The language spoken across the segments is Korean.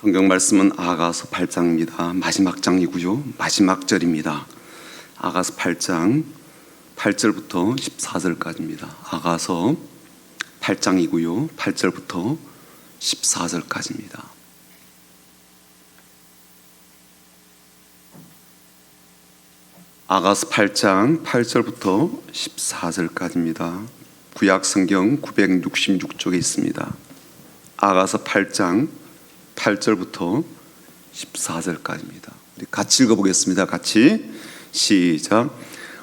성경 말씀은 아가서 8장입니다. 마지막 장이고요. 마지막 절입니다. 아가서 8장 8절부터 14절까지입니다. 아가서 8장이고요. 8절부터 14절까지입니다. 아가서 8장 8절부터 14절까지입니다. 구약 성경 966쪽에 있습니다. 아가서 8장 8절부터 14절까지입니다. 우리 같이 읽어보겠습니다. 같이 시작.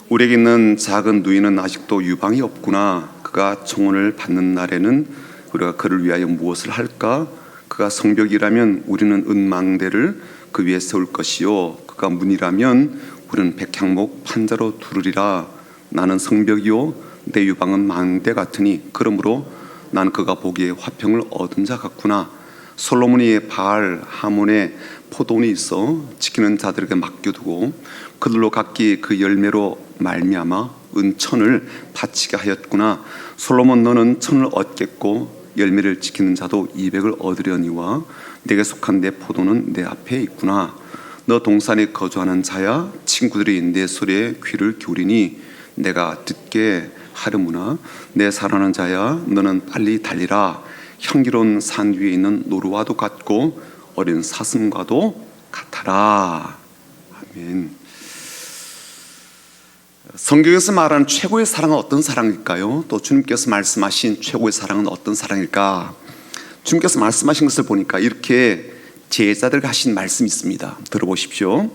우리에게 있는 작은 누이는 아직도 유방이 없구나. 그가 청혼을 받는 날에는 우리가 그를 위하여 무엇을 할까? 그가 성벽이라면 우리는 은망대를 그 위에 세울 것이요, 그가 문이라면 우리는 백향목 판자로 두르리라. 나는 성벽이요 내 유방은 망대 같으니 그러므로 난 그가 보기에 화평을 얻은 자 같구나. 솔로몬이 바알 하몬에 포도원이 있어 지키는 자들에게 맡겨두고 그들로 각기 그 열매로 말미암아 은천을 바치게 하였구나. 솔로몬 너는 천을 얻겠고 열매를 지키는 자도 200을 얻으려니와 내게 속한 내 포도는 내 앞에 있구나. 너 동산에 거주하는 자야, 친구들이 내 소리에 귀를 기울이니 내가 듣게 하려무나. 내 사랑하는 자야, 너는 빨리 달리라. 향기로운 산 위에 있는 노루와도 같고 어린 사슴과도 같아라. 아멘. 성경에서 말하는 최고의 사랑은 어떤 사랑일까요? 또 주님께서 말씀하신 최고의 사랑은 어떤 사랑일까? 주님께서 말씀하신 것을 보니까 이렇게 제자들에게 하신 말씀이 있습니다. 들어보십시오.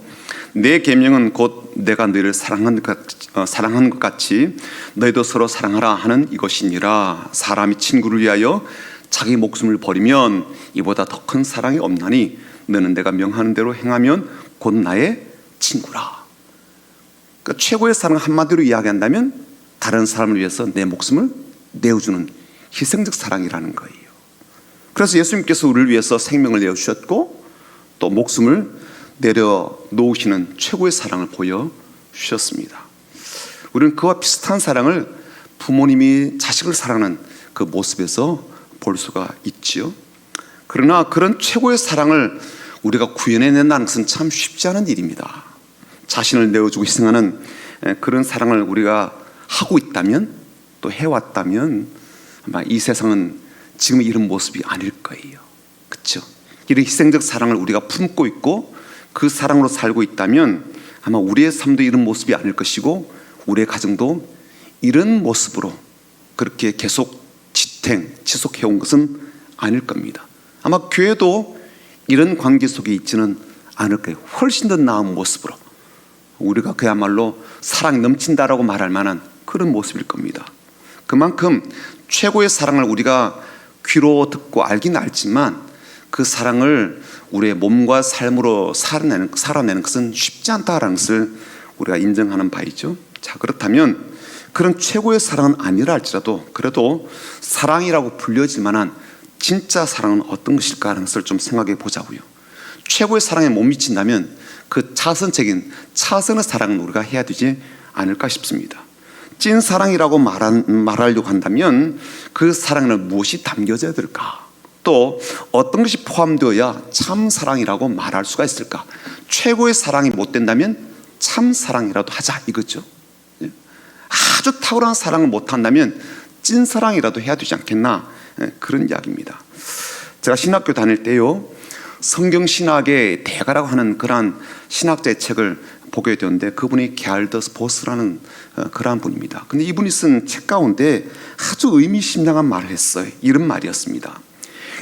내 계명은 곧 내가 너희를 사랑한 것 같이 너희도 서로 사랑하라 하는 이것이니라. 사람이 친구를 위하여 자기 목숨을 버리면 이보다 더 큰 사랑이 없나니 너는 내가 명하는 대로 행하면 곧 나의 친구라. 그러니까 최고의 사랑 한마디로 이야기한다면 다른 사람을 위해서 내 목숨을 내어주는 희생적 사랑이라는 거예요. 그래서 예수님께서 우리를 위해서 생명을 내어주셨고 또 목숨을 내려놓으시는 최고의 사랑을 보여주셨습니다. 우리는 그와 비슷한 사랑을 부모님이 자식을 사랑하는 그 모습에서 볼 수가 있지요. 그러나 그런 최고의 사랑을 우리가 구현해낸다는 것은 참 쉽지 않은 일입니다. 자신을 내어주고 희생하는 그런 사랑을 우리가 하고 있다면, 또 해왔다면 아마 이 세상은 지금 이런 모습이 아닐 거예요. 그렇죠? 이런 희생적 사랑을 우리가 품고 있고 그 사랑으로 살고 있다면 아마 우리의 삶도 이런 모습이 아닐 것이고 우리의 가정도 이런 모습으로 그렇게 계속 지속해온 것은 아닐 겁니다. 아마 교회도 이런 관계 속에 있지는 않을 거예요. 훨씬 더 나은 모습으로 우리가 그야말로 사랑이 넘친다라고 말할 만한 그런 모습일 겁니다. 그만큼 최고의 사랑을 우리가 귀로 듣고 알긴 알지만 그 사랑을 우리의 몸과 삶으로 살아내는 것은 쉽지 않다라는 것을 우리가 인정하는 바이죠. 자, 그렇다면 그런 최고의 사랑은 아니라 할지라도 그래도 사랑이라고 불려질 만한 진짜 사랑은 어떤 것일까 하는 것을 좀 생각해 보자고요. 최고의 사랑에 못 미친다면 그 차선의 사랑은 우리가 해야 되지 않을까 싶습니다. 찐 사랑이라고 말하려고 한다면 그 사랑에는 무엇이 담겨져야 될까? 또 어떤 것이 포함되어야 참 사랑이라고 말할 수가 있을까? 최고의 사랑이 못 된다면 참 사랑이라도 하자 이거죠. 아주 탁월한 사랑을 못한다면 찐 사랑이라도 해야 되지 않겠나, 그런 이야기입니다. 제가 신학교 다닐 때요, 성경신학의 대가라고 하는 그러한 신학자의 책을 보게 되었는데 그분이 게알더스 보스라는 그러한 분입니다. 근데 이분이 쓴 책 가운데 아주 의미심장한 말을 했어요. 이런 말이었습니다.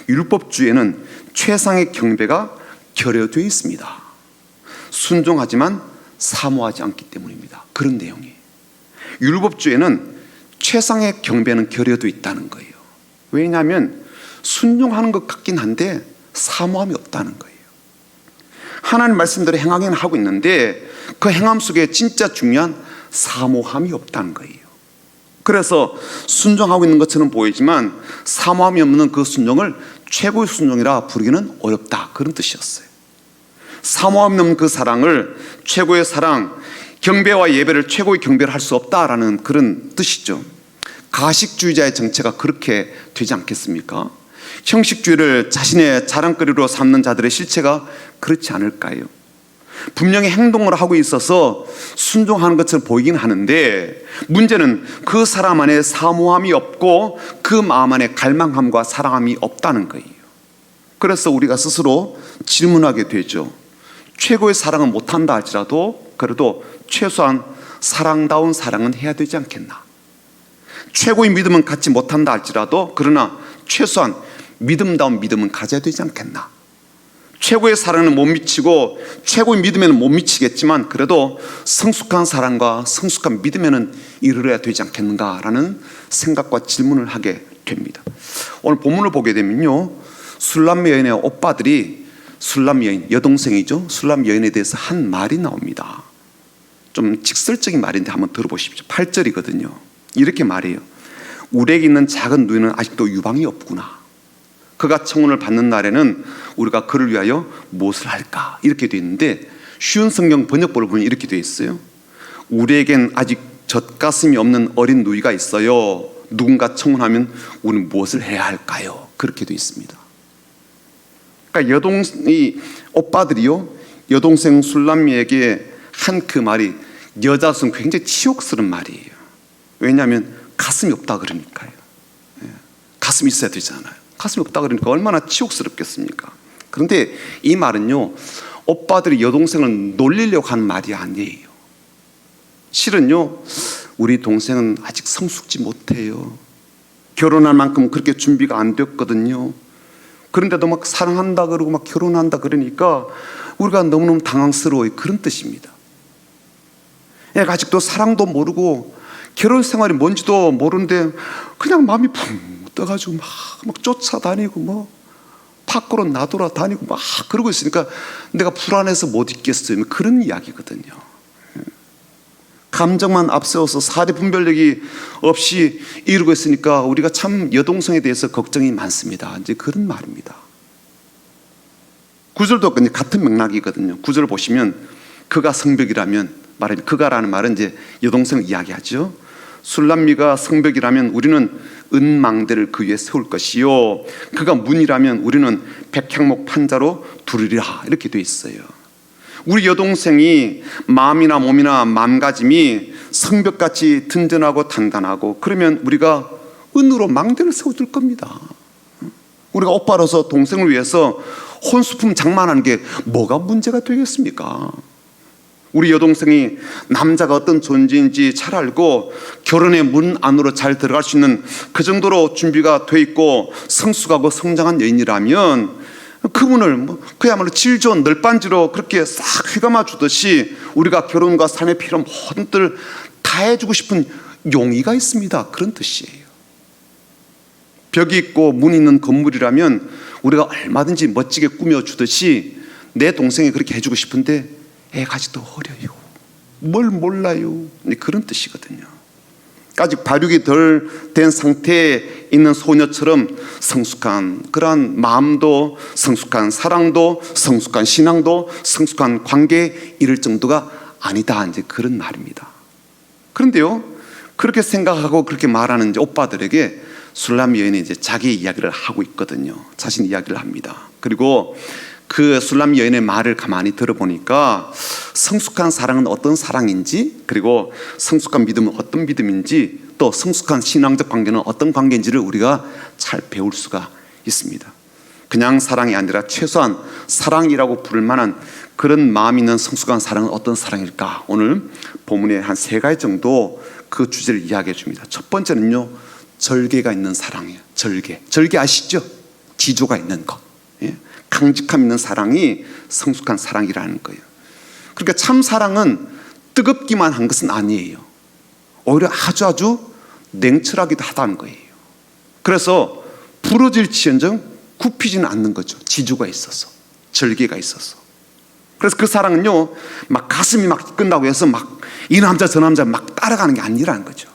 율법주의에는 최상의 경배가 결여되어 있습니다. 순종하지만 사모하지 않기 때문입니다. 그런 내용이에요. 율법주의에는 최상의 경배는 결여되어 있다는 거예요. 왜냐하면 순종하는 것 같긴 한데 사모함이 없다는 거예요. 하나님 말씀대로 행하기는 하고 있는데 그 행함 속에 진짜 중요한 사모함이 없다는 거예요. 그래서 순종하고 있는 것처럼 보이지만 사모함이 없는 그 순종을 최고의 순종이라 부르기는 어렵다, 그런 뜻이었어요. 사모함이 없는 그 사랑을 최고의 사랑, 경배와 예배를 최고의 경배를 할 수 없다라는 그런 뜻이죠. 가식주의자의 정체가 그렇게 되지 않겠습니까? 형식주의를 자신의 자랑거리로 삼는 자들의 실체가 그렇지 않을까요? 분명히 행동을 하고 있어서 순종하는 것처럼 보이긴 하는데 문제는 그 사람 안에 사모함이 없고 그 마음 안에 갈망함과 사랑함이 없다는 거예요. 그래서 우리가 스스로 질문하게 되죠. 최고의 사랑은 못한다 할지라도 그래도 최소한 사랑다운 사랑은 해야 되지 않겠나. 최고의 믿음은 갖지 못한다 할지라도 그러나 최소한 믿음다운 믿음은 가져야 되지 않겠나. 최고의 사랑은 못 미치고 최고의 믿음에는 못 미치겠지만 그래도 성숙한 사랑과 성숙한 믿음에는 이르러야 되지 않겠는가라는 생각과 질문을 하게 됩니다. 오늘 본문을 보게 되면요, 술람 여인의 오빠들이 술람 여인, 여동생이죠, 술람 여인에 대해서 한 말이 나옵니다. 좀 직설적인 말인데 한번 들어보십시오. 8절이거든요. 이렇게 말해요. 우리에게 있는 작은 누이는 아직도 유방이 없구나. 그가 청혼을 받는 날에는 우리가 그를 위하여 무엇을 할까? 이렇게 되어 있는데 쉬운 성경 번역본을 보면 이렇게 되어 있어요. 우리에겐 아직 젖가슴이 없는 어린 누이가 있어요. 누군가 청혼하면 우리는 무엇을 해야 할까요? 그렇게 되어 있습니다. 그러니까 이 오빠들이요, 여동생 술람미에게 한 그 말이 여자로서는 굉장히 치욕스러운 말이에요. 왜냐하면 가슴이 없다 그러니까요. 가슴이 있어야 되잖아요. 가슴이 없다 그러니까 얼마나 치욕스럽겠습니까? 그런데 이 말은요, 오빠들이 여동생을 놀리려고 하는 말이 아니에요. 실은요, 우리 동생은 아직 성숙지 못해요. 결혼할 만큼 그렇게 준비가 안 됐거든요. 그런데도 막 사랑한다 그러고 막 결혼한다 그러니까 우리가 너무너무 당황스러워요. 그런 뜻입니다. 애가 아직도 사랑도 모르고 결혼 생활이 뭔지도 모르는데 그냥 마음이 붕 떠가지고 막 쫓아다니고 뭐 밖으로 나돌아다니고 막 그러고 있으니까 내가 불안해서 못 있겠어요. 그런 이야기거든요. 감정만 앞세워서 사리 분별력이 없이 이루고 있으니까 우리가 참 여동생에 대해서 걱정이 많습니다. 이제 그런 말입니다. 9절도 같은 맥락이거든요. 9절 보시면 그가 성벽이라면, 말하면 그가라는 말은 이제 여동생을 이야기하죠. 술람미가 성벽이라면 우리는 은망대를 그 위에 세울 것이요, 그가 문이라면 우리는 백향목 판자로 두르리라. 이렇게 돼 있어요. 우리 여동생이 마음이나 몸이나 마음가짐이 성벽같이 든든하고 단단하고 그러면 우리가 은으로 망대를 세워줄 겁니다. 우리가 오빠로서 동생을 위해서 혼수품 장만하는 게 뭐가 문제가 되겠습니까? 우리 여동생이 남자가 어떤 존재인지 잘 알고 결혼의 문 안으로 잘 들어갈 수 있는 그 정도로 준비가 돼 있고 성숙하고 성장한 여인이라면 그분을 그야말로 질 좋은 널빤지로 그렇게 싹 휘감아 주듯이 우리가 결혼과 삶에 필요한 모든 것들을 다 해주고 싶은 용의가 있습니다. 그런 뜻이에요. 벽이 있고 문이 있는 건물이라면 우리가 얼마든지 멋지게 꾸며주듯이 내 동생이 그렇게 해주고 싶은데 애가 아직도 어려요. 뭘 몰라요. 그런 뜻이거든요. 아직 발육이 덜 된 상태에 있는 소녀처럼 성숙한 그러한 마음도, 성숙한 사랑도, 성숙한 신앙도, 성숙한 관계에 이를 정도가 아니다. 이제 그런 말입니다. 그런데요, 그렇게 생각하고 그렇게 말하는 이제 오빠들에게 술람 여인이 이제 자기 이야기를 하고 있거든요. 자신 이야기를 합니다. 그리고 그 술람 여인의 말을 가만히 들어보니까 성숙한 사랑은 어떤 사랑인지, 그리고 성숙한 믿음은 어떤 믿음인지, 또 성숙한 신앙적 관계는 어떤 관계인지를 우리가 잘 배울 수가 있습니다. 그냥 사랑이 아니라 최소한 사랑이라고 부를 만한 그런 마음 있는 성숙한 사랑은 어떤 사랑일까? 오늘 본문에 한 3가지 정도 그 주제를 이야기해 줍니다. 첫 번째는요, 절개가 있는 사랑이에요. 절개 아시죠? 지조가 있는 것, 강직함 있는 사랑이 성숙한 사랑이라는 거예요. 그러니까 참 사랑은 뜨겁기만 한 것은 아니에요. 오히려 아주 냉철하기도 하다는 거예요. 그래서 부러질지언정 굽히지는 않는 거죠. 지조가 있어서, 절개가 있어서. 그래서 그 사랑은요, 막 가슴이 막 끝나고 해서 막 이 남자 저 남자 막 따라가는 게 아니라는 거죠.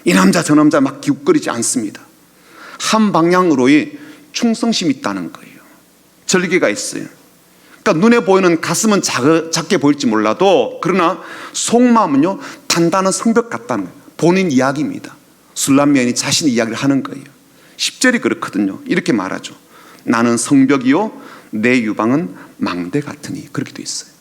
이 남자 저 남자 막 기웃거리지 않습니다. 한 방향으로의 충성심이 있다는 거예요. 절개가 있어요. 그러니까 눈에 보이는 가슴은 작게 보일지 몰라도 그러나 속마음은요, 단단한 성벽 같다는 거예요. 본인 이야기입니다. 술람 여인이 자신 이야기를 하는 거예요. 10절이 그렇거든요. 이렇게 말하죠. 나는 성벽이요 내 유방은 망대 같으니. 그렇게 돼 있어요.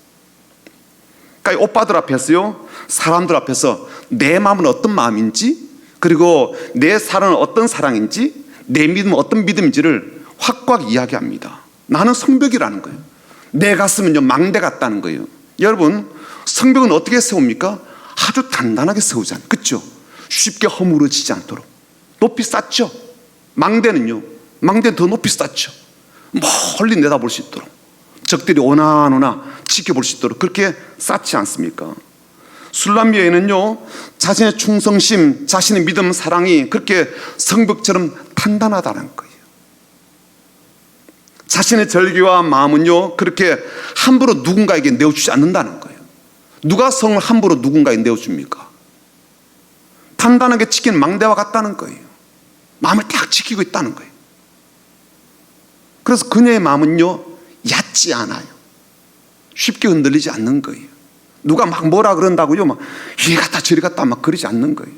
그러니까 오빠들 앞에서요, 사람들 앞에서 내 마음은 어떤 마음인지, 그리고 내 사랑은 어떤 사랑인지, 내 믿음은 어떤 믿음인지를 확고하게 이야기합니다. 나는 성벽이라는 거예요. 내 가슴은요 망대 같다는 거예요. 여러분, 성벽은 어떻게 세웁니까? 아주 단단하게 세우잖아요. 그렇죠? 쉽게 허물어지지 않도록 높이 쌓죠. 망대는 더 높이 쌓죠. 멀리 내다볼 수 있도록, 적들이 오나오나 지켜볼 수 있도록 그렇게 쌓지 않습니까? 술람교회는요, 자신의 충성심, 자신의 믿음, 사랑이 그렇게 성벽처럼 단단하다는 거예요. 자신의 절기와 마음은요, 그렇게 함부로 누군가에게 내어주지 않는다는 거예요. 누가 성을 함부로 누군가에게 내어줍니까? 단단하게 지키는 망대와 같다는 거예요. 마음을 딱 지키고 있다는 거예요. 그래서 그녀의 마음은요, 얕지 않아요. 쉽게 흔들리지 않는 거예요. 누가 막 뭐라 그런다고요, 막 이리 갔다 저리 갔다 막 그러지 않는 거예요.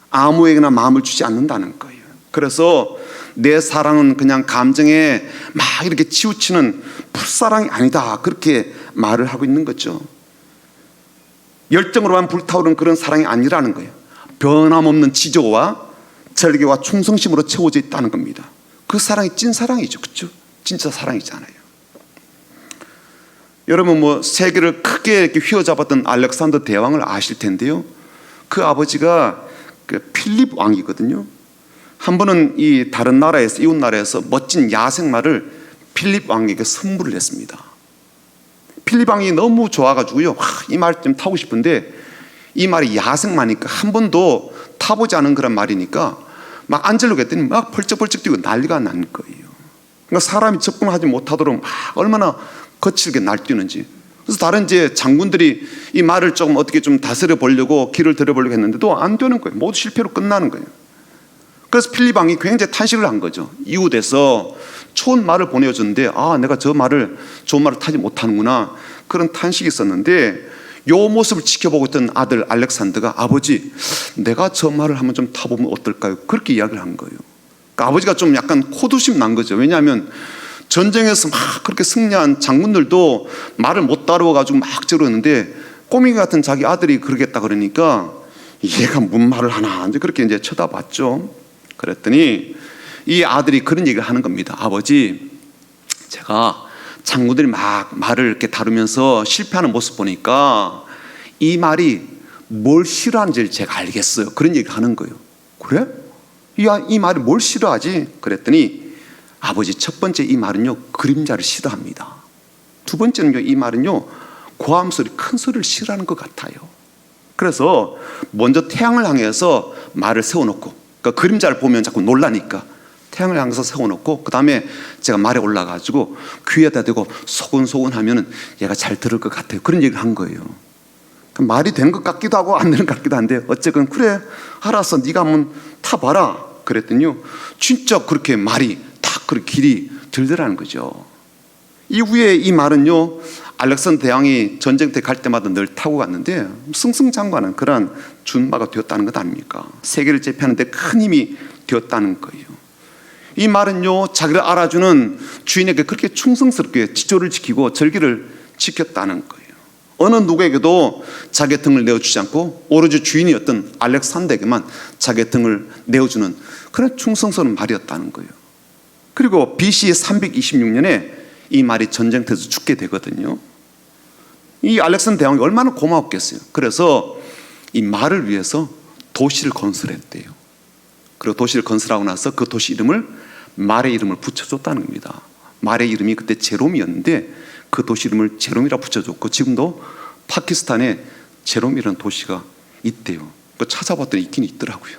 아무에게나 마음을 주지 않는다는 거예요. 그래서 내 사랑은 그냥 감정에 막 이렇게 치우치는 풀사랑이 아니다, 그렇게 말을 하고 있는 거죠. 열정으로만 불타오르는 그런 사랑이 아니라는 거예요. 변함없는 지조와 절개와 충성심으로 채워져 있다는 겁니다. 그 사랑이 찐사랑이죠. 그렇죠? 진짜 사랑이잖아요. 여러분, 세계를 크게 이렇게 휘어잡았던 알렉산더 대왕을 아실 텐데요, 그 아버지가 그 필립 왕이거든요. 한 번은 이 다른 나라에서, 이웃 나라에서 멋진 야생마를 필립 왕에게 선물을 했습니다. 필립 왕이 너무 좋아가지고요, 이 말 좀 타고 싶은데, 이 말이 야생마니까 한 번도 타보지 않은 그런 말이니까 막 앉으려고 했더니 막 벌쩍벌쩍 뛰고 난리가 난 거예요. 그러니까 사람이 접근하지 못하도록 막 얼마나 거칠게 날뛰는지. 그래서 다른 이제 장군들이 이 말을 조금 어떻게 좀 다스려 보려고 길을 들여보려고 했는데도 안 되는 거예요. 모두 실패로 끝나는 거예요. 그래서 필립 왕이 굉장히 탄식을 한 거죠. 이웃에서 좋은 말을 보내줬는데, 내가 저 말을, 좋은 말을 타지 못하는구나, 그런 탄식이 있었는데, 요 모습을 지켜보고 있던 아들 알렉산더가, 아버지, 내가 저 말을 한번 좀 타보면 어떨까요? 그렇게 이야기를 한 거예요. 그러니까 아버지가 좀 약간 코두심 난 거죠. 왜냐하면 전쟁에서 막 그렇게 승리한 장군들도 말을 못 다루어가지고 막 저러는데, 꼬맹이 같은 자기 아들이 그러겠다 그러니까 얘가 뭔 말을 하나, 이제 그렇게 이제 쳐다봤죠. 그랬더니 이 아들이 그런 얘기를 하는 겁니다. 아버지, 제가 장군들이 막 말을 이렇게 다루면서 실패하는 모습 보니까 이 말이 뭘 싫어하는지를 제가 알겠어요. 그런 얘기를 하는 거예요. 그래? 이 말이 뭘 싫어하지? 그랬더니, 아버지, 첫 번째 이 말은요, 그림자를 싫어합니다. 두 번째는요, 이 말은요, 고함 소리, 큰 소리를 싫어하는 것 같아요. 그래서 먼저 태양을 향해서 말을 세워놓고, 그러니까 그림자를 보면 자꾸 놀라니까 태양을 향해서 세워놓고, 그 다음에 제가 말에 올라가지고 귀에다 대고 소근소근 하면은 얘가 잘 들을 것 같아요. 그런 얘기를 한 거예요. 말이 된 것 같기도 하고 안 되는 것 같기도 한데, 어쨌건 그래, 알았어, 네가 한번 타봐라. 그랬더니요, 진짜 그렇게 말이 딱 그렇게 길이 들더라는 거죠. 이후에 이 말은요, 알렉산더 대왕이 전쟁터에 갈 때마다 늘 타고 갔는데 승승장구하는 그러한 준마가 되었다는 것 아닙니까? 세계를 제패하는 데 큰 힘이 되었다는 거예요. 이 말은요, 자기를 알아주는 주인에게 그렇게 충성스럽게 지조를 지키고 절기를 지켰다는 거예요. 어느 누구에게도 자기의 등을 내어주지 않고 오로지 주인이었던 알렉산더에게만 자기의 등을 내어주는 그런 충성스러운 말이었다는 거예요. 그리고 BC 326년에 이 말이 전쟁터에서 죽게 되거든요. 이 알렉산더 대왕이 얼마나 고마웠겠어요. 그래서 이 말을 위해서 도시를 건설했대요. 그리고 도시를 건설하고 나서 그 도시 이름을, 말의 이름을 붙여줬다는 겁니다. 말의 이름이 그때 제롬이었는데 그 도시 이름을 제롬이라 붙여줬고, 지금도 파키스탄에 제롬이라는 도시가 있대요. 찾아봤더니 있긴 있더라고요.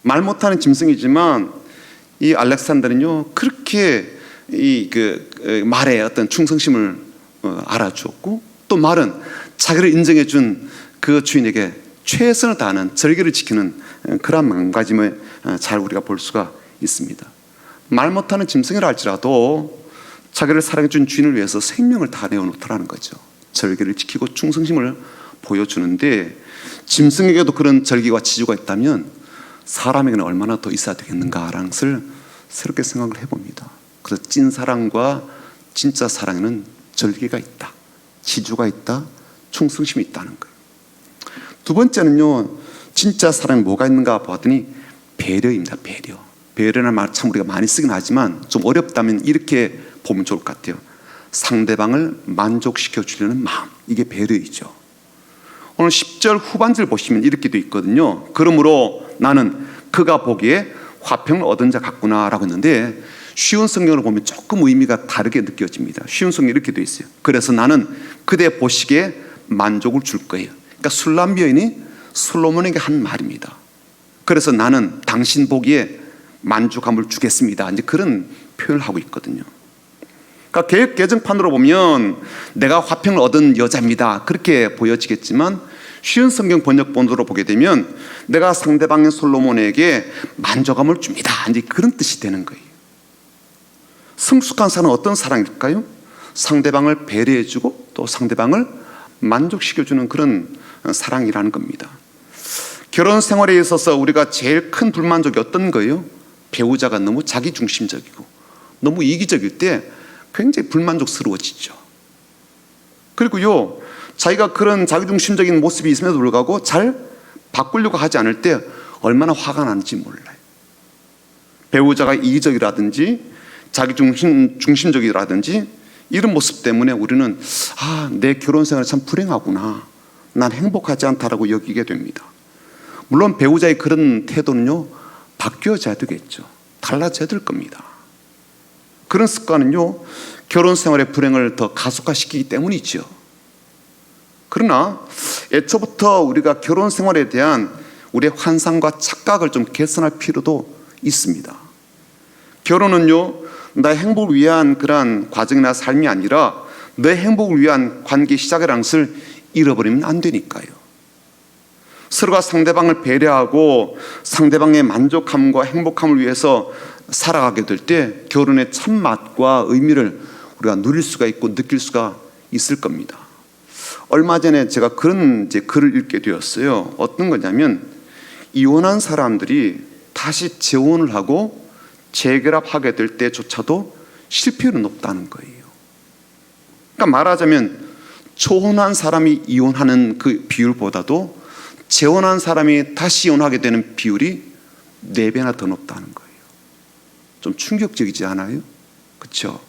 말 못하는 짐승이지만 이 알렉산더는요, 그렇게 말의 어떤 충성심을 알아주었고, 또 말은 자기를 인정해준 그 주인에게 최선을 다하는, 절개를 지키는 그런 마음가짐을 잘 우리가 볼 수가 있습니다. 말 못하는 짐승이라 할지라도 자기를 사랑해준 주인을 위해서 생명을 다 내어놓더라는 거죠. 절개를 지키고 충성심을 보여주는데, 짐승에게도 그런 절기와 지주가 있다면 사람에게는 얼마나 더 있어야 되겠는가라는 것을 새롭게 생각을 해봅니다. 그래서 찐 사랑과 진짜 사랑에는 절기가 있다, 지주가 있다, 충성심이 있다는 거예요. 두 번째는요, 진짜 사랑에 뭐가 있는가 봤더니 배려입니다. 배려라는 말 참 우리가 많이 쓰긴 하지만 좀 어렵다면 이렇게 보면 좋을 것 같아요. 상대방을 만족시켜 주려는 마음, 이게 배려이죠. 오늘 10절 후반절 보시면 이렇게 돼 있거든요. 그러므로 나는 그가 보기에 화평을 얻은 자 같구나 라고 했는데, 쉬운 성경을 보면 조금 의미가 다르게 느껴집니다. 쉬운 성경이 이렇게 돼 있어요. 그래서 나는 그대 보시기에 만족을 줄 거예요. 그러니까 술람 여인이 솔로몬에게 한 말입니다. 그래서 나는 당신 보기에 만족함을 주겠습니다, 이제 그런 표현을 하고 있거든요. 그러니까 개역 개정판으로 보면 내가 화평을 얻은 여자입니다, 그렇게 보여지겠지만, 쉬운 성경 번역본으로 보게 되면 내가 상대방인 솔로몬에게 만족함을 줍니다, 이제 그런 뜻이 되는 거예요. 성숙한 사랑은 어떤 사랑일까요? 상대방을 배려해주고 또 상대방을 만족시켜주는 그런 사랑이라는 겁니다. 결혼 생활에 있어서 우리가 제일 큰 불만족이 어떤 거예요? 배우자가 너무 자기중심적이고 너무 이기적일 때 굉장히 불만족스러워지죠. 그리고요, 자기가 그런 자기중심적인 모습이 있음에도 불구하고 잘 바꾸려고 하지 않을 때 얼마나 화가 나는지 몰라요. 배우자가 이기적이라든지 자기중심적이라든지 이런 모습 때문에 우리는 내 결혼생활이 참 불행하구나, 난 행복하지 않다라고 여기게 됩니다. 물론 배우자의 그런 태도는요, 바뀌어져야 되겠죠. 달라져야 될 겁니다. 그런 습관은요, 결혼생활의 불행을 더 가속화시키기 때문이죠. 그러나 애초부터 우리가 결혼생활에 대한 우리의 환상과 착각을 좀 개선할 필요도 있습니다. 결혼은요, 나의 행복을 위한 그러한 과정이나 삶이 아니라 내 행복을 위한 관계 시작이라는 것을 잃어버리면 안 되니까요. 서로가 상대방을 배려하고 상대방의 만족함과 행복함을 위해서 살아가게 될 때 결혼의 참맛과 의미를 우리가 누릴 수가 있고 느낄 수가 있을 겁니다. 얼마 전에 제가 그런 글을 읽게 되었어요. 어떤 거냐면, 이혼한 사람들이 다시 재혼을 하고 재결합하게 될 때조차도 실패율이 높다는 거예요. 그러니까 말하자면 초혼한 사람이 이혼하는 그 비율보다도 재혼한 사람이 다시 이혼하게 되는 비율이 4배나 더 높다는 거예요. 좀 충격적이지 않아요? 그렇죠?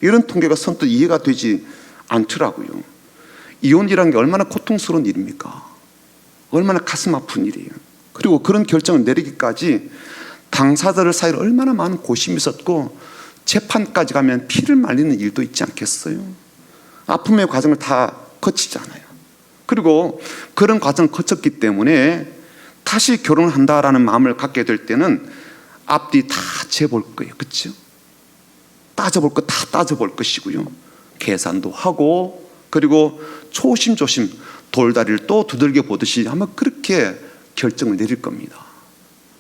이런 통계가 선뜻 이해가 되지 않더라고요. 이혼이라는 게 얼마나 고통스러운 일입니까? 얼마나 가슴 아픈 일이에요. 그리고 그런 결정을 내리기까지 당사자들 사이에 얼마나 많은 고심이 있었고 재판까지 가면 피를 말리는 일도 있지 않겠어요? 아픔의 과정을 다 거치잖아요. 그리고 그런 과정을 거쳤기 때문에 다시 결혼을 한다라는 마음을 갖게 될 때는 앞뒤 다 재볼 거예요. 그렇죠? 따져볼 거 다 따져볼 것이고요. 계산도 하고, 그리고 조심조심 돌다리를 또 두들겨 보듯이 아마 그렇게 결정을 내릴 겁니다.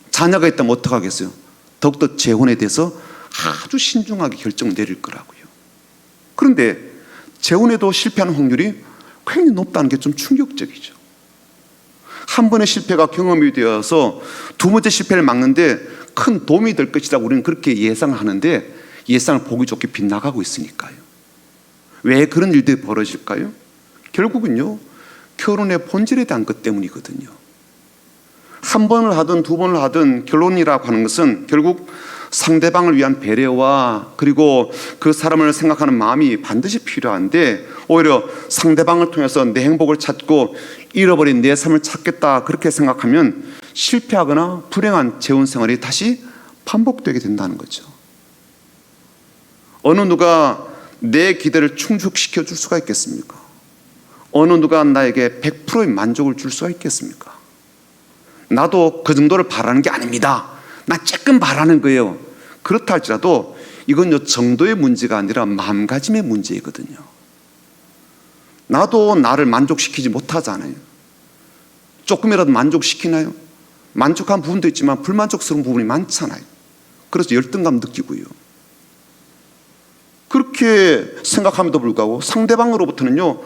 자녀가 있다면 어떡하겠어요? 더욱더 재혼에 대해서 아주 신중하게 결정을 내릴 거라고요. 그런데 재혼에도 실패하는 확률이 굉장히 높다는 게 좀 충격적이죠. 한 번의 실패가 경험이 되어서 두 번째 실패를 막는데 큰 도움이 될 것이라고 우리는 그렇게 예상하는데, 예상을 보기 좋게 빗나가고 있으니까요. 왜 그런 일들이 벌어질까요? 결국은요, 결혼의 본질에 대한 것 때문이거든요. 한 번을 하든 두 번을 하든 결혼이라고 하는 것은 결국 상대방을 위한 배려와 그리고 그 사람을 생각하는 마음이 반드시 필요한데, 오히려 상대방을 통해서 내 행복을 찾고 잃어버린 내 삶을 찾겠다 그렇게 생각하면 실패하거나 불행한 재혼 생활이 다시 반복되게 된다는 거죠. 어느 누가 내 기대를 충족시켜 줄 수가 있겠습니까? 어느 누가 나에게 100%의 만족을 줄 수가 있겠습니까? 나도 그 정도를 바라는 게 아닙니다, 나 조금 바라는 거예요. 그렇다 할지라도 이건 정도의 문제가 아니라 마음가짐의 문제이거든요. 나도 나를 만족시키지 못하잖아요. 조금이라도 만족시키나요? 만족한 부분도 있지만 불만족스러운 부분이 많잖아요. 그래서 열등감 느끼고요. 그렇게 생각함에도 불구하고 상대방으로부터는요,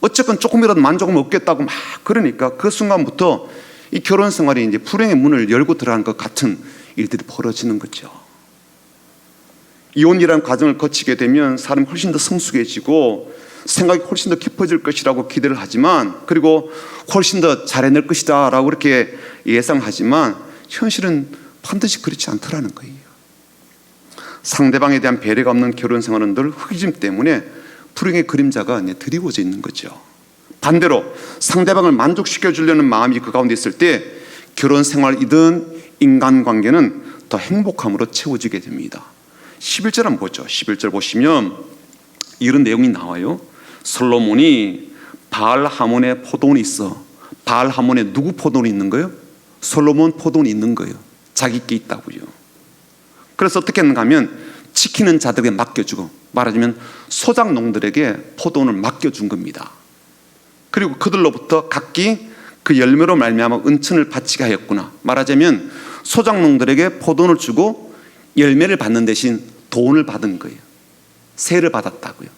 어쨌건 조금이라도 만족을 얻겠다고 막 그러니까 그 순간부터 이 결혼 생활이 이제 불행의 문을 열고 들어가는 것 같은 일들이 벌어지는 거죠. 이혼이라는 과정을 거치게 되면 사람이 훨씬 더 성숙해지고 생각이 훨씬 더 깊어질 것이라고 기대를 하지만, 그리고 훨씬 더 잘해낼 것이다 라고 그렇게 예상하지만 현실은 반드시 그렇지 않더라는 거예요. 상대방에 대한 배려가 없는 결혼 생활은 늘 흑심 때문에 불행의 그림자가 드리워져 있는 거죠. 반대로 상대방을 만족시켜 주려는 마음이 그 가운데 있을 때 결혼 생활이든 인간관계는 더 행복함으로 채워지게 됩니다. 11절 한번 보죠. 11절 보시면 이런 내용이 나와요. 솔로몬이 바알 하몬의 포도원이 있어. 바알 하몬에 누구 포도원이 있는 거예요? 솔로몬 포도원이 있는 거예요. 자기께 있다고요. 그래서 어떻게 했는가 하면 지키는 자들에게 맡겨주고, 말하자면 소작농들에게 포도원을 맡겨준 겁니다. 그리고 그들로부터 각기 그 열매로 말미암아 은천을 바치게 하였구나. 말하자면 소작농들에게 포도원을 주고 열매를 받는 대신 돈을 받은 거예요. 세를 받았다고요.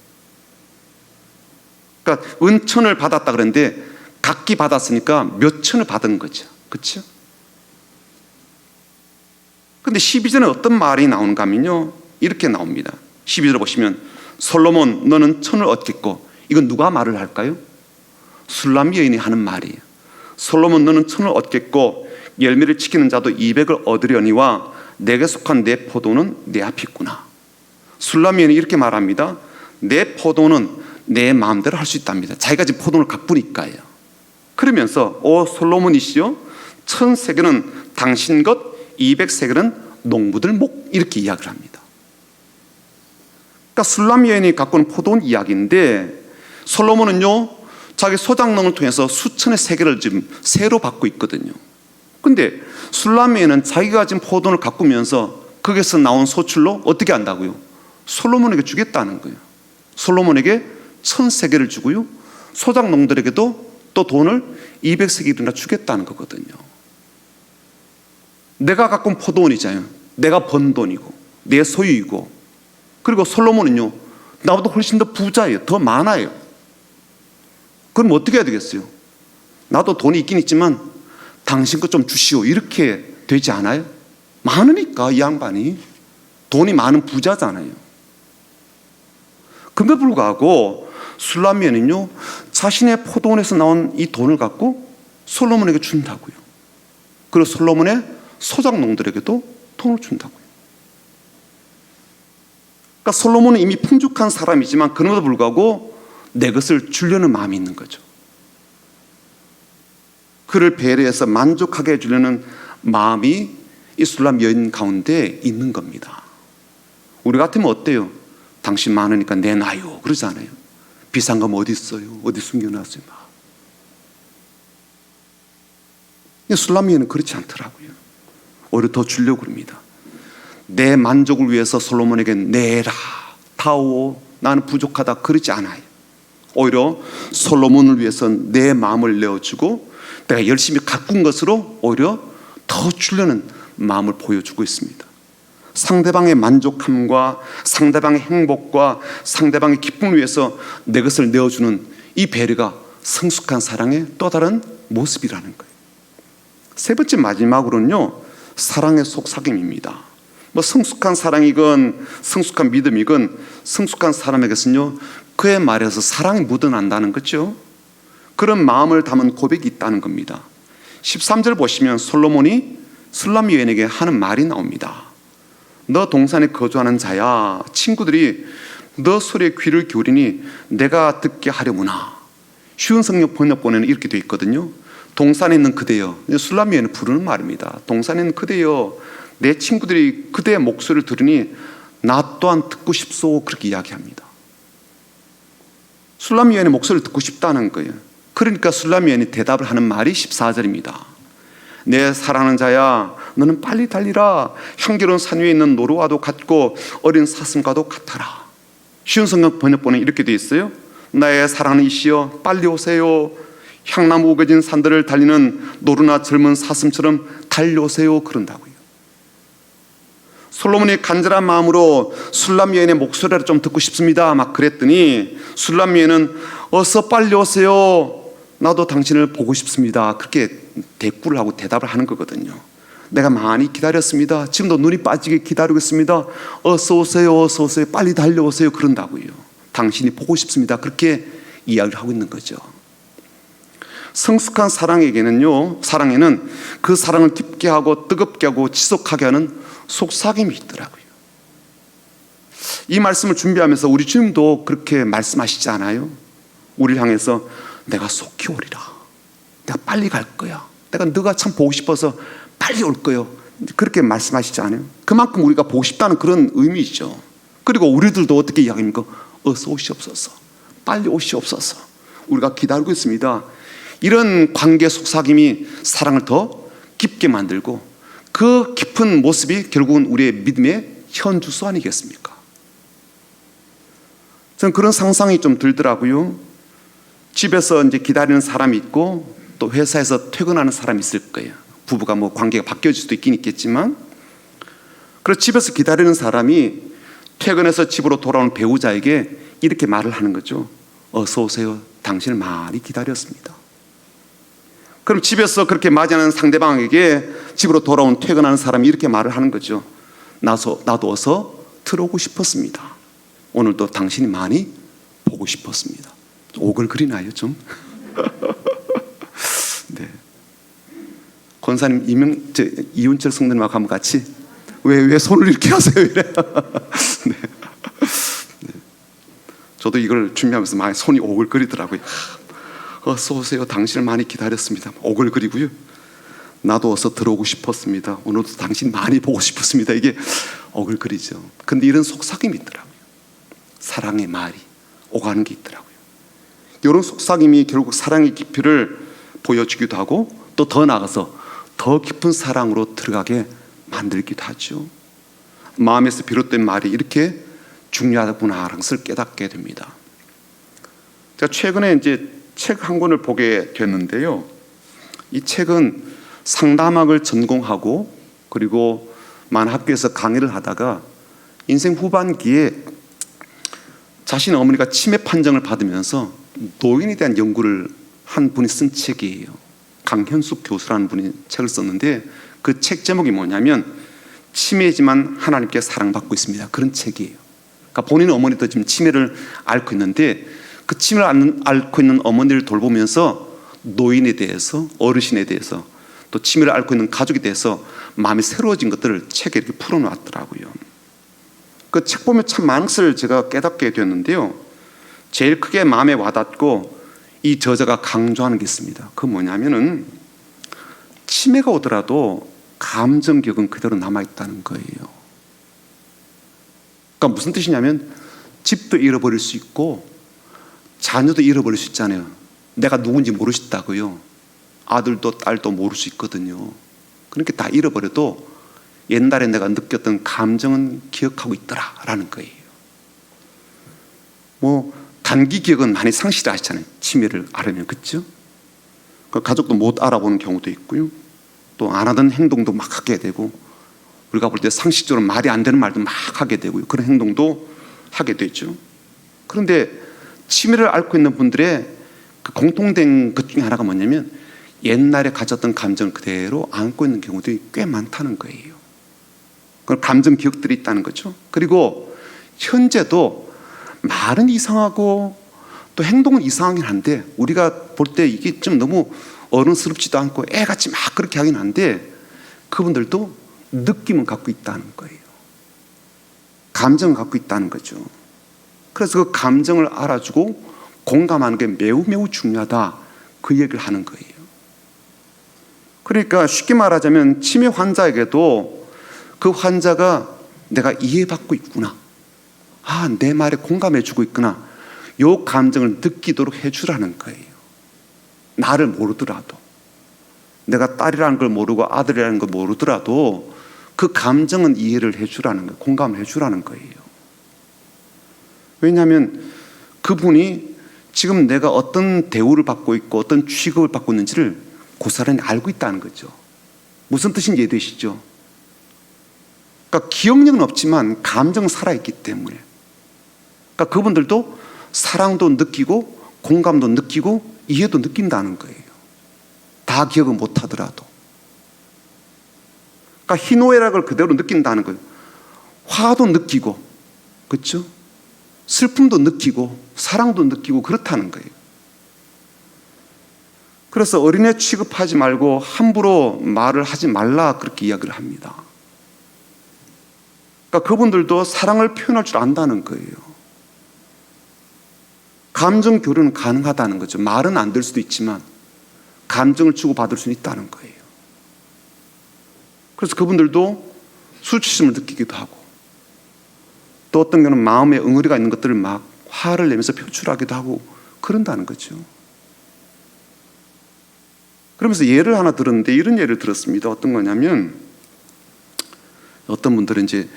그러니까 은천을 받았다 그랬는데 각기 받았으니까 몇 천을 받은 거죠. 그렇죠? 근데 12절에 어떤 말이 나오는가 하면요, 이렇게 나옵니다. 12절 보시면 솔로몬 너는 천을 얻겠고, 이건 누가 말을 할까요? 술람 여인이 하는 말이에요. 솔로몬 너는 천을 얻겠고 열매를 지키는 자도 200을 얻으려니와 내게 속한 내 포도는 내 앞에 있구나. 술람 여인이 이렇게 말합니다. 내 포도는 내 마음대로 할 수 있답니다. 자기가 지금 포도를 가꾸니까요. 그러면서 오 솔로몬이시여, 1000세겔은 당신 것, 200세겔은 농부들 목, 이렇게 이야기를 합니다. 그러니까 술람 여인이 가꾸는 포도원 이야기인데, 솔로몬은요 자기 소작농을 통해서 수천의 세겔을 지금 세로 받고 있거든요. 근데 술람 여인은 자기가 지금 포도원을 가꾸면서 거기서 나온 소출로 어떻게 한다고요? 솔로몬에게 주겠다는 거예요. 솔로몬에게 1000세겔을 주고요, 소작농들에게도 또 돈을 200세겔이나 주겠다는 거거든요. 내가 가꾼 포도원이잖아요. 내가 번 돈이고 내 소유이고, 그리고 솔로몬은요 나보다 훨씬 더 부자예요. 더 많아요. 그럼 어떻게 해야 되겠어요? 나도 돈이 있긴 있지만 당신 것 좀 주시오, 이렇게 되지 않아요? 많으니까 이 양반이 돈이 많은 부자잖아요. 그런데 불구하고 술람미에는요 자신의 포도원에서 나온 이 돈을 갖고 솔로몬에게 준다고요. 그리고 솔로몬의 소작농들에게도 돈을 준다고요. 그러니까 솔로몬은 이미 풍족한 사람이지만 그럼에도 불구하고 내 것을 주려는 마음이 있는 거죠. 그를 배려해서 만족하게 해주려는 마음이 이 술람 여인 가운데 있는 겁니다. 우리 같으면 어때요? 당신 많으니까 내놔요 그러잖아요. 비싼 거 어디 있어요? 어디 숨겨놨어요? 술람 여인은 그렇지 않더라고요. 오히려 더 주려고 그럽니다. 내 만족을 위해서 솔로몬에게 내라, 타오, 나는 부족하다, 그러지 않아요. 오히려 솔로몬을 위해서 내 마음을 내어주고 내가 열심히 가꾼 것으로 오히려 더 주려는 마음을 보여주고 있습니다. 상대방의 만족함과 상대방의 행복과 상대방의 기쁨을 위해서 내 것을 내어주는 이 배려가 성숙한 사랑의 또 다른 모습이라는 거예요. 세 번째 마지막으로는요, 사랑의 속삭임입니다. 성숙한 사랑이건 성숙한 믿음이건 성숙한 사람에게서는요 그의 말에서 사랑이 묻어난다는 거죠. 그런 마음을 담은 고백이 있다는 겁니다. 13절 보시면 솔로몬이 술람 여인에게 하는 말이 나옵니다. 너 동산에 거주하는 자야, 친구들이 너 소리에 귀를 기울이니 내가 듣게 하려무나. 쉬운 성경 번역본에는 이렇게 되어 있거든요. 동산에 있는 그대여, 술람 여인을 부르는 말입니다. 동산에 있는 그대여, 내 친구들이 그대의 목소리를 들으니 나 또한 듣고 싶소, 그렇게 이야기합니다. 술람 여인의 목소리를 듣고 싶다는 거예요. 그러니까 술람 여인이 대답을 하는 말이 14절입니다. 내 사랑하는 자야, 너는 빨리 달리라. 향기로운 산 위에 있는 노루와도 같고 어린 사슴과도 같아라. 쉬운 성경 번역본에 이렇게 되어 있어요. 나의 사랑하는 이시여, 빨리 오세요. 향나무 우거진 산들을 달리는 노루나 젊은 사슴처럼 달려오세요, 그런다고요. 솔로몬이 간절한 마음으로 술람 여인의 목소리를 좀 듣고 싶습니다 막 그랬더니 술람 여인은 어서 빨리 오세요, 나도 당신을 보고 싶습니다, 그렇게 대꾸를 하고 대답을 하는 거거든요. 내가 많이 기다렸습니다, 지금도 눈이 빠지게 기다리고 있습니다, 어서 오세요, 어서 오세요, 빨리 달려오세요, 그런다고요. 당신이 보고 싶습니다, 그렇게 이야기를 하고 있는 거죠. 성숙한 사랑에는 그 사랑을 깊게 하고 뜨겁게 하고 지속하게 하는 속삭임이 있더라고요. 이 말씀을 준비하면서 우리 주님도 그렇게 말씀하시지 않아요? 우리를 향해서 내가 속히 오리라, 내가 빨리 갈 거야, 내가 너가 참 보고 싶어서 빨리 올 거예요, 그렇게 말씀하시지 않아요? 그만큼 우리가 보고 싶다는 그런 의미죠. 그리고 우리들도 어떻게 이야기합니까? 어서 오시옵소서, 빨리 오시옵소서, 우리가 기다리고 있습니다. 이런 관계 속삭임이 사랑을 더 깊게 만들고 그 깊은 모습이 결국은 우리의 믿음의 현주소 아니겠습니까? 저는 그런 상상이 좀 들더라고요. 집에서 이제 기다리는 사람이 있고 또 회사에서 퇴근하는 사람이 있을 거예요. 부부가 뭐 관계가 바뀌어질 수도 있긴 있겠지만, 그래서 집에서 기다리는 사람이 퇴근해서 집으로 돌아오는 배우자에게 이렇게 말을 하는 거죠. 어서 오세요, 당신을 많이 기다렸습니다. 그럼 집에서 그렇게 맞이하는 상대방에게 집으로 돌아온 퇴근하는 사람이 이렇게 말을 하는 거죠. 나도 어서 들어오고 싶었습니다. 오늘도 당신이 많이 보고 싶었습니다. 오글거리나요 좀? 네. 권사님 이윤철 성도님하고 한번 같이 왜 손을 이렇게 하세요? 이래. 네. 네. 저도 이걸 준비하면서 많이 손이 오글거리더라고요. 어서 오세요, 당신을 많이 기다렸습니다. 오글거리고요. 나도 어서 들어오고 싶었습니다. 오늘도 당신 많이 보고 싶었습니다. 이게 오글거리죠. 근데 이런 속삭임이 있더라고요. 사랑의 말이 오가는 게 있더라고요. 이런 속삭임이 결국 사랑의 깊이를 보여주기도 하고 또 더 나아가서 더 깊은 사랑으로 들어가게 만들기도 하죠. 마음에서 비롯된 말이 이렇게 중요하구나라는 것을 깨닫게 됩니다. 제가 최근에 이제 책 한 권을 보게 됐는데요. 이 책은 상담학을 전공하고 그리고 만 학교에서 강의를 하다가 인생 후반기에 자신의 어머니가 치매 판정을 받으면서 노인에 대한 연구를 한 분이 쓴 책이에요. 강현숙 교수라는 분이 책을 썼는데 그 책 제목이 뭐냐면 치매지만 하나님께 사랑받고 있습니다, 그런 책이에요. 그러니까 본인의 어머니도 지금 치매를 앓고 있는데 그 치매를 앓고 있는 어머니를 돌보면서 노인에 대해서, 어르신에 대해서, 또 치매를 앓고 있는 가족에 대해서 마음이 새로워진 것들을 책에 이렇게 풀어놨더라고요. 그 책 보면 참 많은 것을 제가 깨닫게 되었는데요. 제일 크게 마음에 와닿고 이 저자가 강조하는 게 있습니다. 그 뭐냐면은 치매가 오더라도 감정 기억은 그대로 남아있다는 거예요. 그러니까 무슨 뜻이냐면 집도 잃어버릴 수 있고 자녀도 잃어버릴 수 있잖아요. 내가 누군지 모르시다고요. 아들도 딸도 모를 수 있거든요. 그렇게 다 잃어버려도 옛날에 내가 느꼈던 감정은 기억하고 있더라라는 거예요. 뭐 단기 기억은 많이 상실하시잖아요. 치매를 앓으면, 그렇죠? 가족도 못 알아보는 경우도 있고요. 또 안 하던 행동도 막 하게 되고, 우리가 볼 때 상식적으로 말이 안 되는 말도 막 하게 되고요. 그런 행동도 하게 되죠. 그런데 치매를 앓고 있는 분들의 그 공통된 것 중에 하나가 뭐냐면 옛날에 가졌던 감정을 그대로 안고 있는 경우들이 꽤 많다는 거예요. 그런 감정 기억들이 있다는 거죠. 그리고 현재도 말은 이상하고 또 행동은 이상하긴 한데 우리가 볼 때 이게 좀 너무 어른스럽지도 않고 애같이 막 그렇게 하긴 한데 그분들도 느낌은 갖고 있다는 거예요. 감정을 갖고 있다는 거죠. 그래서 그 감정을 알아주고 공감하는 게 매우 중요하다, 그 얘기를 하는 거예요. 그러니까 쉽게 말하자면 치매 환자에게도 그 환자가 내가 이해받고 있구나, 내 말에 공감해주고 있구나, 이 감정을 느끼도록 해주라는 거예요. 나를 모르더라도, 내가 딸이라는 걸 모르고 아들이라는 걸 모르더라도 그 감정은 이해를 해주라는 거예요. 공감을 해주라는 거예요. 왜냐하면 그분이 지금 내가 어떤 대우를 받고 있고 어떤 취급을 받고 있는지를 그 사람이 알고 있다는 거죠. 무슨 뜻인지 이해되시죠? 그러니까 기억력은 없지만 감정 살아있기 때문에, 그러니까 그분들도 사랑도 느끼고 공감도 느끼고 이해도 느낀다는 거예요. 다 기억은 못하더라도. 그러니까 희노애락을 그대로 느낀다는 거예요. 화도 느끼고, 그렇죠? 슬픔도 느끼고 사랑도 느끼고 그렇다는 거예요. 그래서 어린애 취급하지 말고 함부로 말을 하지 말라, 그렇게 이야기를 합니다. 그러니까 그분들도 사랑을 표현할 줄 안다는 거예요. 감정 교류는 가능하다는 거죠. 말은 안 될 수도 있지만 감정을 주고받을 수는 있다는 거예요. 그래서 그분들도 수치심을 느끼기도 하고, 또 어떤 경우는 마음에 응어리가 있는 것들을 막 화를 내면서 표출하기도 하고 그런다는 거죠. 그러면서 예를 하나 들었는데 이런 예를 들었습니다. 어떤 거냐면, 어떤 분들은 이제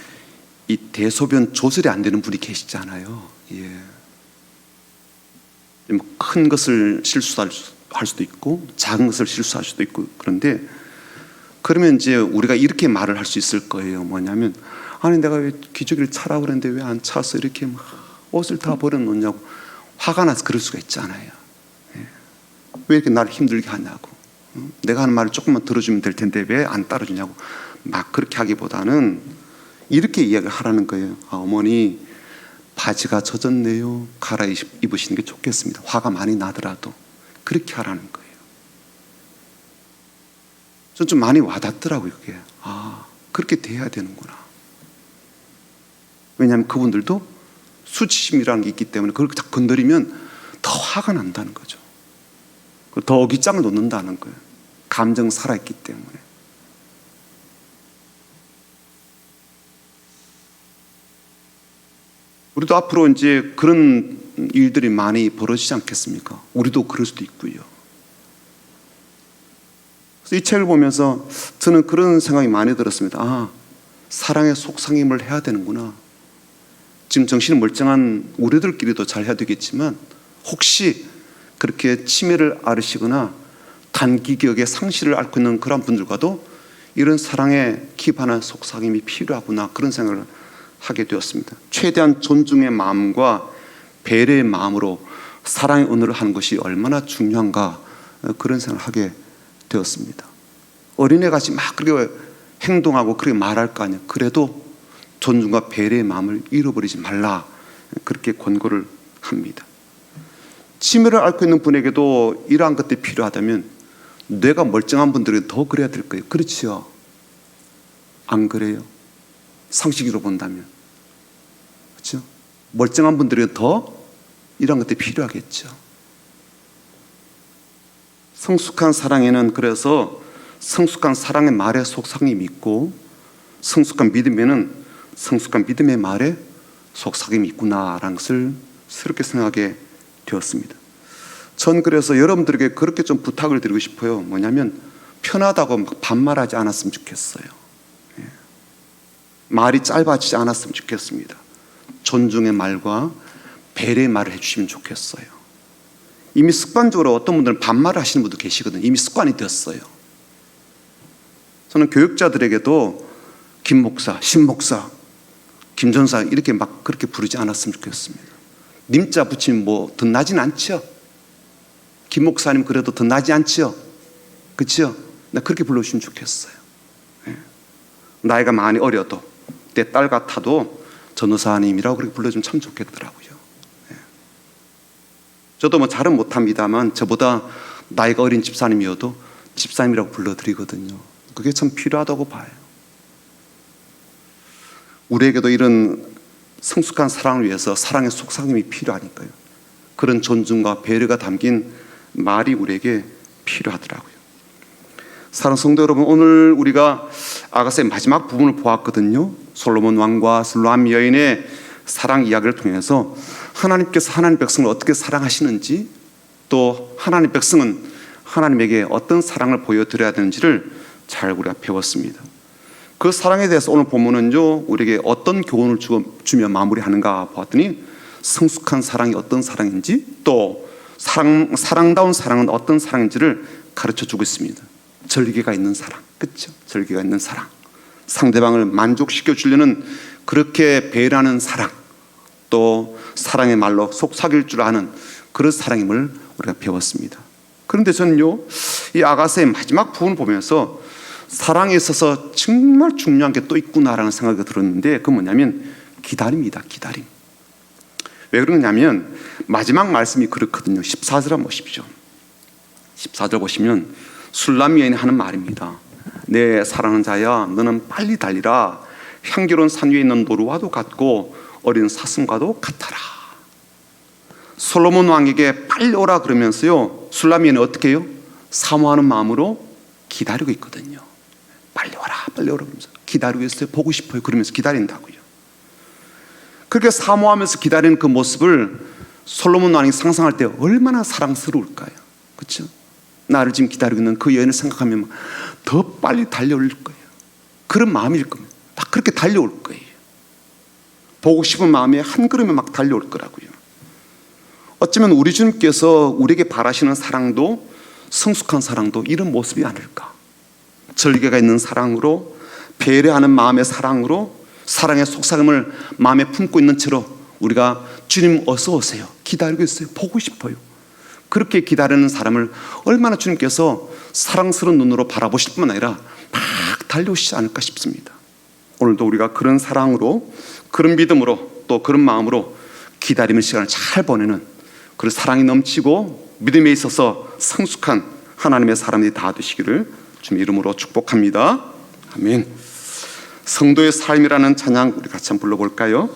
이 대소변 조절이 안 되는 분이 계시잖아요. 예. 큰 것을 실수할 수도 있고 작은 것을 실수할 수도 있고, 그런데 그러면 이제 우리가 이렇게 말을 할 수 있을 거예요. 뭐냐면, 아니 내가 왜 기저귀를 차라고 그랬는데 왜 안 차서 이렇게 막 옷을 다 버려놓냐고 화가 나서 그럴 수가 있잖아요. 예. 왜 이렇게 나를 힘들게 하냐고, 내가 하는 말을 조금만 들어주면 될 텐데 왜 안 따라주냐고 막 그렇게 하기보다는 이렇게 이야기를 하라는 거예요. 어머니 바지가 젖었네요. 갈아입으시는 게 좋겠습니다. 화가 많이 나더라도 그렇게 하라는 거예요. 전 좀 많이 와닿더라고요. 그게 그렇게 돼야 되는구나. 왜냐하면 그분들도 수치심이라는 게 있기 때문에 그걸 딱 건드리면 더 화가 난다는 거죠. 더 어깃장을 놓는다는 거예요. 감정 살아있기 때문에. 우리도 앞으로 이제 그런 일들이 많이 벌어지지 않겠습니까? 우리도 그럴 수도 있고요. 그래서 이 책을 보면서 저는 그런 생각이 많이 들었습니다. 사랑의 속상임을 해야 되는구나. 지금 정신이 멀쩡한 우리들끼리도 잘 해야 되겠지만, 혹시 그렇게 치매를 앓으시거나 단기 기억의 상실을 앓고 있는 그런 분들과도 이런 사랑의 깊은 속삭임이 필요하구나, 그런 생각을 하게 되었습니다. 최대한 존중의 마음과 배려의 마음으로 사랑의 언어를 하는 것이 얼마나 중요한가, 그런 생각을 하게 되었습니다. 어린애같이 막 그렇게 행동하고 그렇게 말할 거 아니에요. 그래도 존중과 배려의 마음을 잃어버리지 말라, 그렇게 권고를 합니다. 치매를 앓고 있는 분에게도 이러한 것들이 필요하다면 뇌가 멀쩡한 분들은 더 그래야 될 거예요. 그렇지요? 안 그래요? 상식으로 본다면. 그렇죠? 멀쩡한 분들은 더 이러한 것들이 필요하겠죠. 성숙한 사랑에는 그래서 성숙한 사랑의 말에 속삭임이 있고, 성숙한 믿음에는 성숙한 믿음의 말에 속삭임이 있구나라는 것을 새롭게 생각하게 되었습니다. 전 그래서 여러분들에게 그렇게 좀 부탁을 드리고 싶어요. 뭐냐면 편하다고 막 반말하지 않았으면 좋겠어요. 말이 짧아지지 않았으면 좋겠습니다. 존중의 말과 배려의 말을 해주시면 좋겠어요. 이미 습관적으로 어떤 분들은 반말을 하시는 분도 계시거든요. 이미 습관이 되었어요. 저는 교육자들에게도 김 목사, 신 목사, 김 전사 이렇게 막 그렇게 부르지 않았으면 좋겠습니다. 님자 붙이면 뭐 더 나진 않죠? 김 목사님 그래도 더 나지 않죠? 그렇죠? 나 그렇게 불러주시면 좋겠어요. 나이가 많이 어려도 내 딸 같아도 전도사님이라고 그렇게 불러주면 참 좋겠더라고요. 저도 뭐 잘은 못합니다만 저보다 나이가 어린 집사님이어도 집사님이라고 불러드리거든요. 그게 참 필요하다고 봐요. 우리에게도 이런 성숙한 사랑을 위해서 사랑의 속삭임이 필요하니까요. 그런 존중과 배려가 담긴 말이 우리에게 필요하더라고요. 사랑하는 성도 여러분, 오늘 우리가 아가서의 마지막 부분을 보았거든요. 솔로몬 왕과 술람 여인의 사랑 이야기를 통해서 하나님께서 하나님 백성을 어떻게 사랑하시는지, 또 하나님 백성은 하나님에게 어떤 사랑을 보여드려야 되는지를 잘 우리가 배웠습니다. 그 사랑에 대해서 오늘 본문은요, 우리에게 어떤 교훈을 주며 마무리하는가 보았더니 성숙한 사랑이 어떤 사랑인지, 또 사랑다운 사랑은 어떤 사랑인지를 가르쳐주고 있습니다. 절개가 있는 사랑, 그렇죠? 절개가 있는 사랑. 상대방을 만족시켜 주려는 그렇게 배려하는 사랑, 또 사랑의 말로 속삭일 줄 아는 그런 사랑임을 우리가 배웠습니다. 그런데 저는요, 이 아가서의 마지막 부분을 보면서 사랑에 있어서 정말 중요한 게 또 있구나라는 생각이 들었는데, 그건 뭐냐면 기다림입니다. 기다림. 왜 그러냐면 마지막 말씀이 그렇거든요. 14절 한번 보십시오. 14절 보시면 술람 여인이 하는 말입니다. 내 사랑하는 자야, 너는 빨리 달리라. 향기로운 산 위에 있는 노루와도 같고 어린 사슴과도 같아라. 솔로몬 왕에게 빨리 오라 그러면서요, 술람 여인은 어떻게 해요? 사모하는 마음으로 기다리고 있거든요. 빨리 와라, 빨리 오라 그러면서 기다리고 있어요. 보고 싶어요. 그러면서 기다린다고요. 그렇게 사모하면서 기다리는 그 모습을 솔로몬 왕이 상상할 때 얼마나 사랑스러울까요? 그렇죠? 나를 지금 기다리고 있는 그 여인을 생각하면 더 빨리 달려올 거예요. 그런 마음일 겁니다. 딱 그렇게 달려올 거예요. 보고 싶은 마음에 한 걸음에 막 달려올 거라고요. 어쩌면 우리 주님께서 우리에게 바라시는 사랑도 성숙한 사랑도 이런 모습이 아닐까. 절개가 있는 사랑으로, 배려하는 마음의 사랑으로, 사랑의 속삭임을 마음에 품고 있는 채로 우리가 주님 어서 오세요, 기다리고 있어요, 보고 싶어요, 그렇게 기다리는 사람을 얼마나 주님께서 사랑스러운 눈으로 바라보실 뿐만 아니라 막 달려오시지 않을까 싶습니다. 오늘도 우리가 그런 사랑으로, 그런 믿음으로, 또 그런 마음으로 기다리는 시간을 잘 보내는 그런 사랑이 넘치고 믿음에 있어서 성숙한 하나님의 사람들이 다 되시기를 주님의 이름으로 축복합니다. 아멘. 성도의 삶이라는 찬양 우리 같이 한번 불러볼까요?